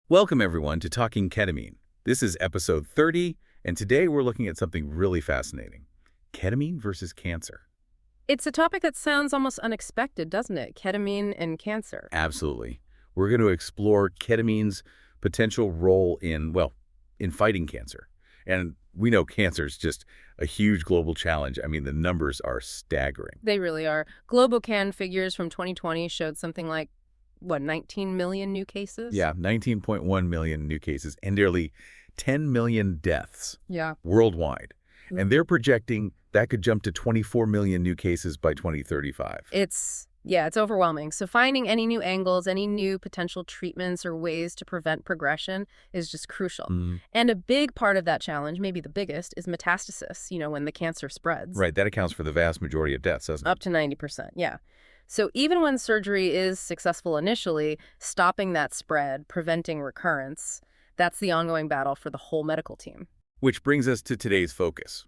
Welcome, everyone, to Talking Ketamine. This is episode 30, and today we're looking at something really fascinating. Ketamine versus cancer. It's a topic that sounds almost unexpected, doesn't it? Ketamine and cancer. Absolutely. We're going to explore ketamine's potential role in fighting cancer. And we know cancer is just a huge global challenge. I mean, the numbers are staggering. They really are. GloboCan figures from 2020 showed something like, 19 million new cases? Yeah, 19.1 million new cases and nearly 10 million deaths Yeah. worldwide. Mm. And they're projecting that could jump to 24 million new cases by 2035. It's overwhelming. So finding any new angles, any new potential treatments or ways to prevent progression is just crucial. And a big part of that challenge, maybe the biggest, is metastasis, when the cancer spreads. Right, that accounts for the vast majority of deaths, doesn't it? Up to 90%, yeah. So even when surgery is successful initially, stopping that spread, preventing recurrence, that's the ongoing battle for the whole medical team. Which brings us to today's focus.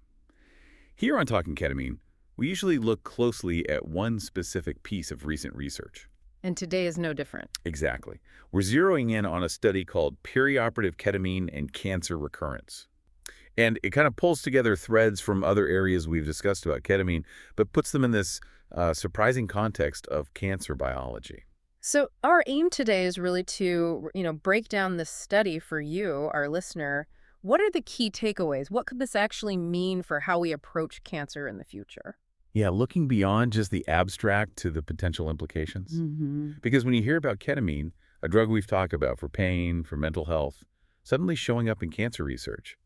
Here on Talking Ketamine, we usually look closely at one specific piece of recent research. And today is no different. Exactly. We're zeroing in on a study called Perioperative Ketamine and Cancer Recurrence. And it kind of pulls together threads from other areas we've discussed about ketamine, but puts them in this surprising context of cancer biology. So our aim today is really to, break down this study for you, our listener. What are the key takeaways? What could this actually mean for how we approach cancer in the future? Yeah, looking beyond just the abstract to the potential implications. Because when you hear about ketamine, a drug we've talked about for pain, for mental health, suddenly showing up in cancer research,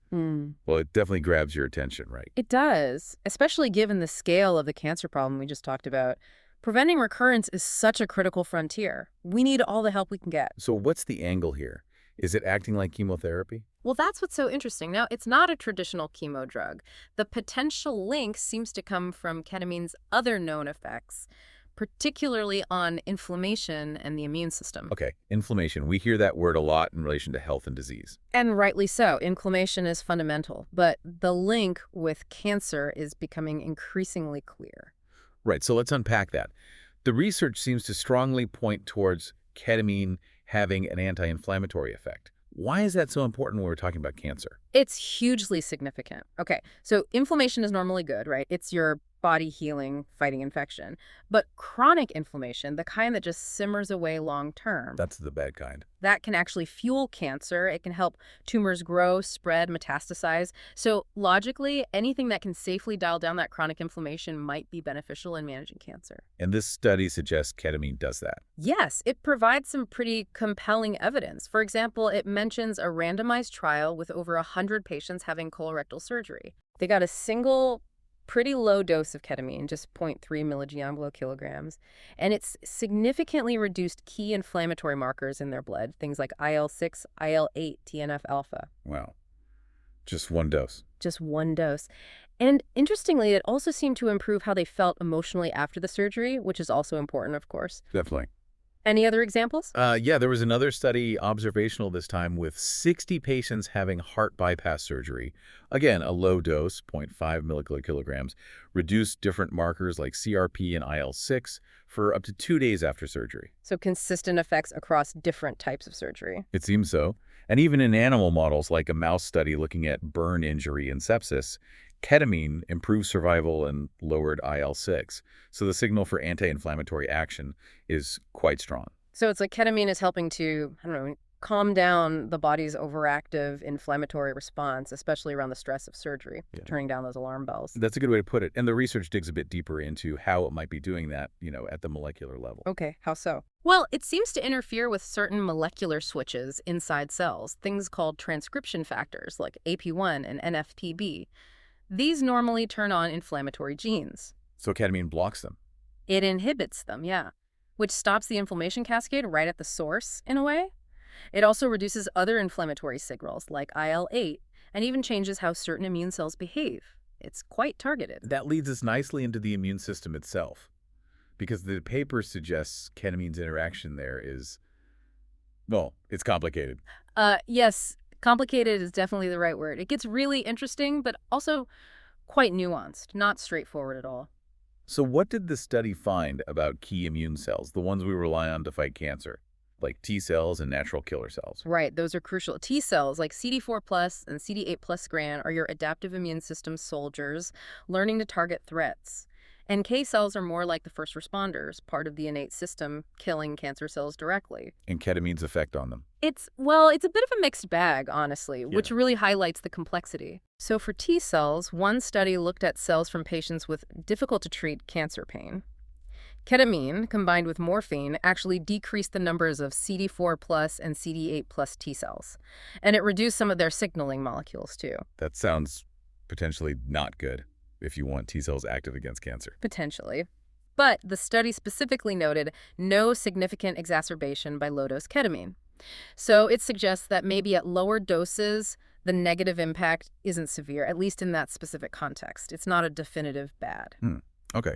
well, it definitely grabs your attention, right? It does, especially given the scale of the cancer problem we just talked about. Preventing recurrence is such a critical frontier. We need all the help we can get. So what's the angle here? Is it acting like chemotherapy? Well, that's what's so interesting. Now, it's not a traditional chemo drug. The potential link seems to come from ketamine's other known effects, particularly on inflammation and the immune system. Okay, inflammation. We hear that word a lot in relation to health and disease. And rightly so. Inflammation is fundamental, but the link with cancer is becoming increasingly clear. Right, so let's unpack that. The research seems to strongly point towards ketamine having an anti-inflammatory effect. Why is that so important when we're talking about cancer? It's hugely significant. Okay, so inflammation is normally good, right? It's your body healing, fighting infection. But chronic inflammation, the kind that just simmers away long term, That's the bad kind. that can actually fuel cancer. It can help tumors grow, spread, metastasize. So logically, anything that can safely dial down that chronic inflammation might be beneficial in managing cancer. And this study suggests ketamine does that. Yes, it provides some pretty compelling evidence. For example, it mentions a randomized trial with over 100 patients having colorectal surgery. They got a single pretty low dose of ketamine, just zero 0.3 mg/kg, and it's significantly reduced key inflammatory markers in their blood, things like IL-6, IL-8, TNF-alpha. Wow. Just one dose. Just one dose. And interestingly, it also seemed to improve how they felt emotionally after the surgery, which is also important, of course. Definitely. Any other examples? Yeah, there was another study, observational this time, with 60 patients having heart bypass surgery. Again, a low dose, 0.5 mg/kg, reduced different markers like CRP and IL-6 for up to 2 days after surgery. So consistent effects across different types of surgery. It seems so. And even in animal models, like a mouse study looking at burn injury and sepsis, ketamine improved survival and lowered IL-6. So the signal for anti-inflammatory action is quite strong. So it's like ketamine is helping to, calm down the body's overactive inflammatory response, especially around the stress of surgery, turning down those alarm bells. That's a good way to put it. And the research digs a bit deeper into how it might be doing that, at the molecular level. Okay, how so? Well, it seems to interfere with certain molecular switches inside cells, things called transcription factors like AP1 and NFPB. These normally turn on inflammatory genes. So ketamine blocks them. It inhibits them, yeah, which stops the inflammation cascade right at the source, in a way. It also reduces other inflammatory signals like IL-8 and even changes how certain immune cells behave. It's quite targeted. That leads us nicely into the immune system itself, because the paper suggests ketamine's interaction there is, well, it's complicated. Yes, complicated is definitely the right word. It gets really interesting, but also quite nuanced, not straightforward at all. So what did the study find about key immune cells, the ones we rely on to fight cancer? like T cells and natural killer cells. Right, those are crucial. T cells like CD4 plus and CD8 plus gran are your adaptive immune system soldiers learning to target threats. NK cells are more like the first responders, part of the innate system killing cancer cells directly. And ketamine's effect on them. It's a bit of a mixed bag, honestly, Yeah. which really highlights the complexity. So for T cells, one study looked at cells from patients with difficult to treat cancer pain. Ketamine, combined with morphine, actually decreased the numbers of CD4 plus and CD8 plus T cells. And it reduced some of their signaling molecules, too. That sounds potentially not good if you want T cells active against cancer. Potentially. But the study specifically noted no significant exacerbation by low-dose ketamine. So it suggests that maybe at lower doses, the negative impact isn't severe, at least in that specific context. It's not a definitive bad. Okay.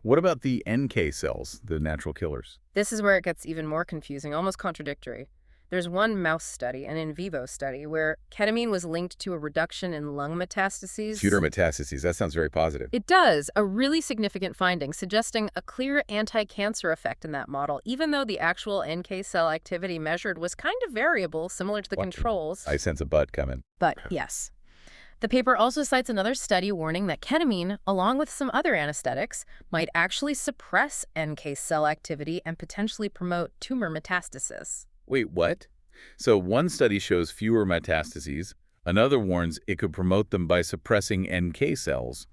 What about the NK cells, the natural killers? This is where it gets even more confusing, almost contradictory. There's one mouse study, an in vivo study, where ketamine was linked to a reduction in lung metastases. Tumor metastases. That sounds very positive. It does, a really significant finding, suggesting a clear anti-cancer effect in that model, even though the actual NK cell activity measured was kind of variable, similar to the controls. I sense a but coming. But yes. The paper also cites another study warning that ketamine, along with some other anesthetics, might actually suppress NK cell activity and potentially promote tumor metastasis. Wait, what? So one study shows fewer metastases. Another warns it could promote them by suppressing NK cells.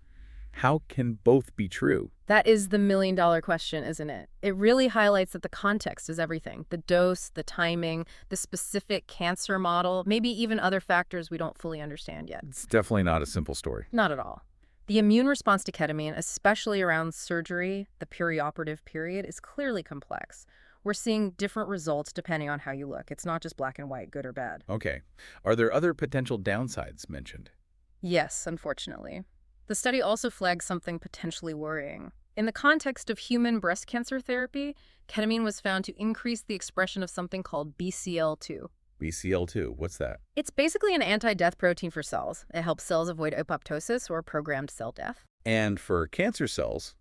How can both be true? That is the million-dollar question, isn't it? It really highlights that the context is everything. The dose, the timing, the specific cancer model, maybe even other factors we don't fully understand yet. It's definitely not a simple story. Not at all. The immune response to ketamine, especially around surgery, the perioperative period, is clearly complex. We're seeing different results depending on how you look. It's not just black and white, good or bad. Okay. Are there other potential downsides mentioned? Yes, unfortunately. The study also flags something potentially worrying. In the context of human breast cancer therapy, ketamine was found to increase the expression of something called BCL2. BCL2, what's that? It's basically an anti-death protein for cells. It helps cells avoid apoptosis or programmed cell death. And for cancer cells,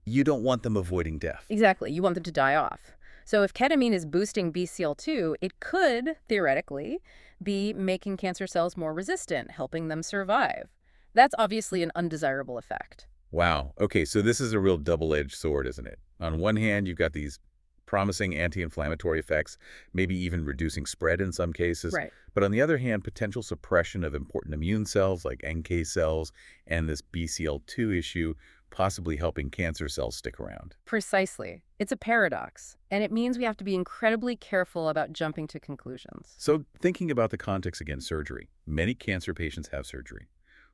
you don't want them avoiding death. Exactly. You want them to die off. So if ketamine is boosting BCL2, it could, theoretically, be making cancer cells more resistant, helping them survive. That's obviously an undesirable effect. Wow. Okay, so this is a real double-edged sword, isn't it? On one hand, you've got these promising anti-inflammatory effects, maybe even reducing spread in some cases. Right. But on the other hand, potential suppression of important immune cells like NK cells and this BCL2 issue possibly helping cancer cells stick around. Precisely. It's a paradox, and it means we have to be incredibly careful about jumping to conclusions. So thinking about the context against surgery, many cancer patients have surgery.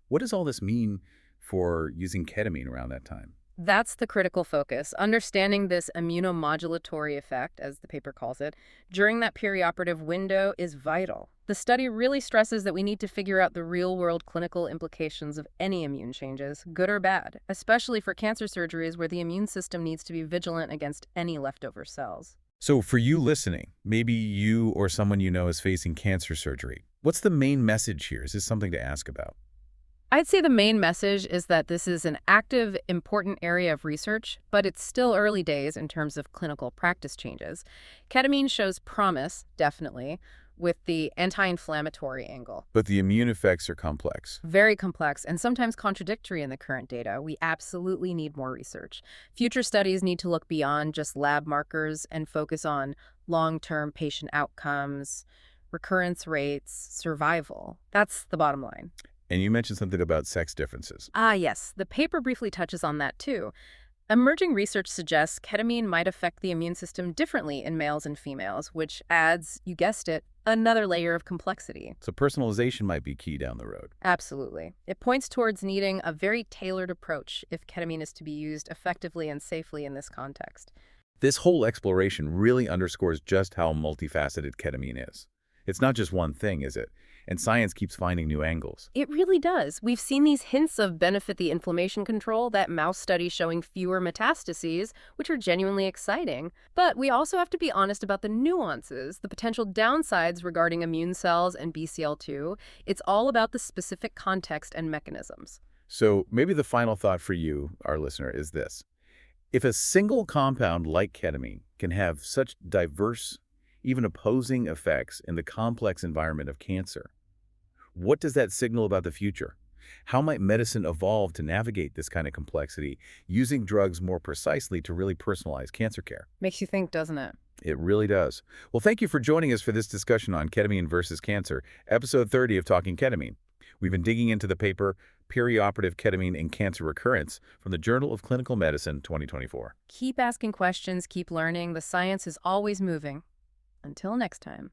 What does all this mean for using ketamine around that time? That's the critical focus. Understanding this immunomodulatory effect, as the paper calls it, during that perioperative window is vital. The study really stresses that we need to figure out the real-world clinical implications of any immune changes, good or bad, especially for cancer surgeries where the immune system needs to be vigilant against any leftover cells. So for you listening, maybe you or someone you know is facing cancer surgery. What's the main message here? Is this something to ask about? I'd say the main message is that this is an active, important area of research, but it's still early days in terms of clinical practice changes. Ketamine shows promise, definitely, with the anti-inflammatory angle. But the immune effects are complex. Very complex and sometimes contradictory in the current data. We absolutely need more research. Future studies need to look beyond just lab markers and focus on long-term patient outcomes, recurrence rates, survival. That's the bottom line. And you mentioned something about sex differences. Yes. The paper briefly touches on that, too. Emerging research suggests ketamine might affect the immune system differently in males and females, which adds, you guessed it, another layer of complexity. So personalization might be key down the road. Absolutely. It points towards needing a very tailored approach if ketamine is to be used effectively and safely in this context. This whole exploration really underscores just how multifaceted ketamine is. It's not just one thing, is it? And science keeps finding new angles. It really does. We've seen these hints of benefit the inflammation control, that mouse study showing fewer metastases, which are genuinely exciting. But we also have to be honest about the nuances, the potential downsides regarding immune cells and BCL2. It's all about the specific context and mechanisms. So maybe the final thought for you, our listener, is this. If a single compound like ketamine can have such diverse, even opposing effects in the complex environment of cancer, what does that signal about the future? How might medicine evolve to navigate this kind of complexity, using drugs more precisely to really personalize cancer care? Makes you think, doesn't it? It really does. Well, thank you for joining us for this discussion on ketamine versus cancer, episode 30 of Talking Ketamine. We've been digging into the paper Perioperative Ketamine and Cancer Recurrence from the Journal of Clinical Medicine 2024. Keep asking questions, keep learning. The science is always moving. Until next time.